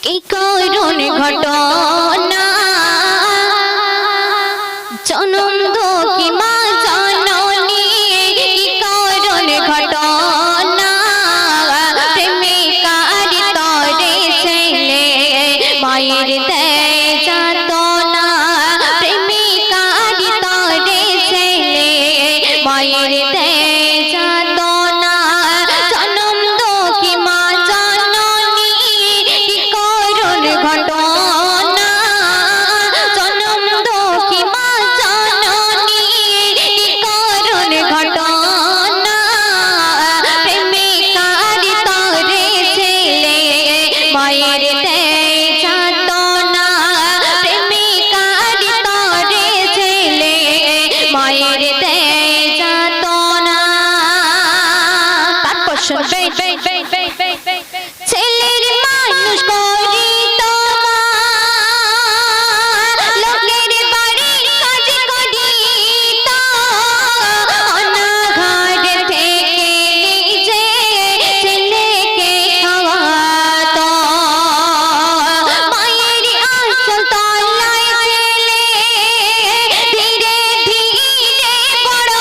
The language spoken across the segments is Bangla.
কি করুণ ঘটনা জনম দুঃখী মা জননী কি করুণ ঘটনা প্রেমিকার তরে ছেলে মায়ের দেয় যাতনা প্রেমিকার তরে ছেলে মায়ের দেয় যাতনা জনম দুঃখী মা জননী কি করুণ ঘটনা জনম দুঃখী মা জননী কি করুণ ঘটনা প্রেমিকার তরে ছেলে মায়ের দেয় যাতনা প্রেমিকার তরে ছেলে মায়ের দেয় যাতনা। তারপর শুনবে ছেলের মানুষ করি তোমার লোকের বাড়ি কাজ করি তো অনাঘাট থেকে নিজে ছেলেকে খাওয়াতো মায়ের আঁচল তলায় ছেলে ধীরে ধীরে বড়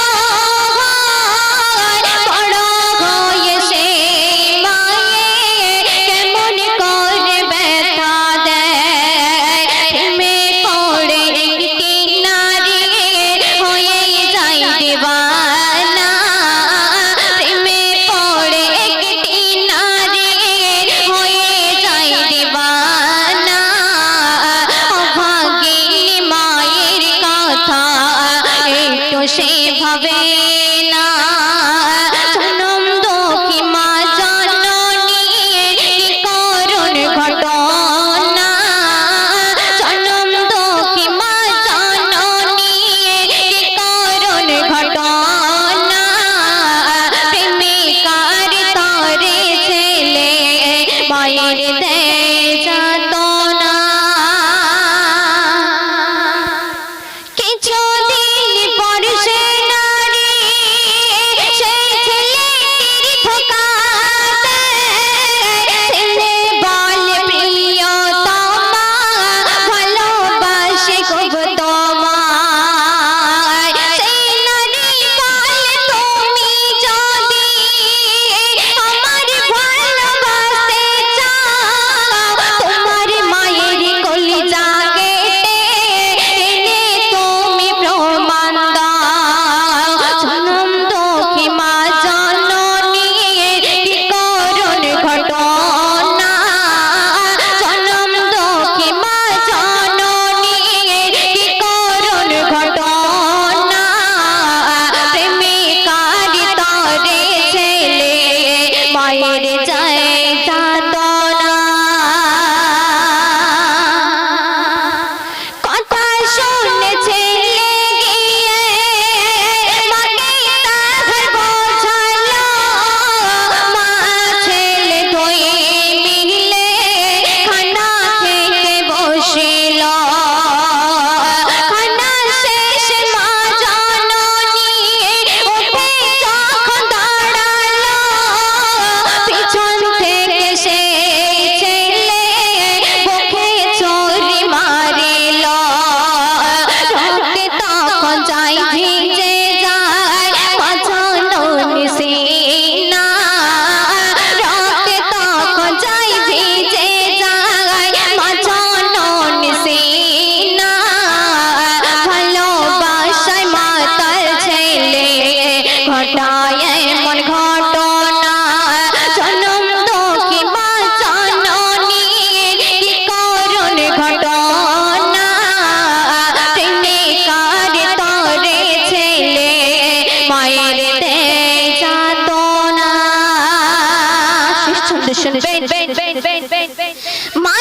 হয়ে সে মায়ে কেমন করে ব্যথা দেয় প্রেমে পড়ে একটি নারী হয়ে যায় দিওয়ানা প্রেমে পড়ে একটি নারী হয়ে যায় দিওয়ানা অভাগিনী মায়ের কথা একটু সে ভাবে না জনম দুঃখী মা জননী কি করুণ ঘটনা জনম দুঃখী মা জননী কি করুণ ঘটনা প্রেমিকার তরে ছেলে মায়ের দেয় যাতনা। কিছুদিন পর সে নারী সেই ছেলেটির ধোঁকা দেয় ছেলে বলে প্রিয়তমা ভালোবাসে খুব তোমায় সেই নারী বলে তুমি যদি আমার ভালোবাসতে চাও তোমার মায়ের কলিজা কেটে এনে তুমি প্রমাণ দাও জনম দুঃখী মা জননী কি করুণ ঘটনা জনম দুঃখী মা জননী কি করুণ ঘটনা প্রেমিকার তরে ছেলে মায়ের যায় যাতনা। কথা শুনে ছেলে গিয়ে মাকে তাহার বোঝালো মা ছেলে দুই মিলে খানা খেতে বসিল খানা শেষে মা জননী উঠে যখন দাঁড়ালো পিছন থেকে সেই ছেলে বুকে ছুরি মারিল রক্তে তখন যায় ভিজে যায় মা জননী সিনা রক্তে তখন যায় ভিজে যায় মা জননী সিনা ভালোবাসায় মাতাল ছেলে ঘটায় এমন ঘটনা জনম দুঃখী মা জননী কি করুণ ঘটনা প্রেমিকার তরে ছেলে মায়ের দেয় যাতনা। শুনবেন মা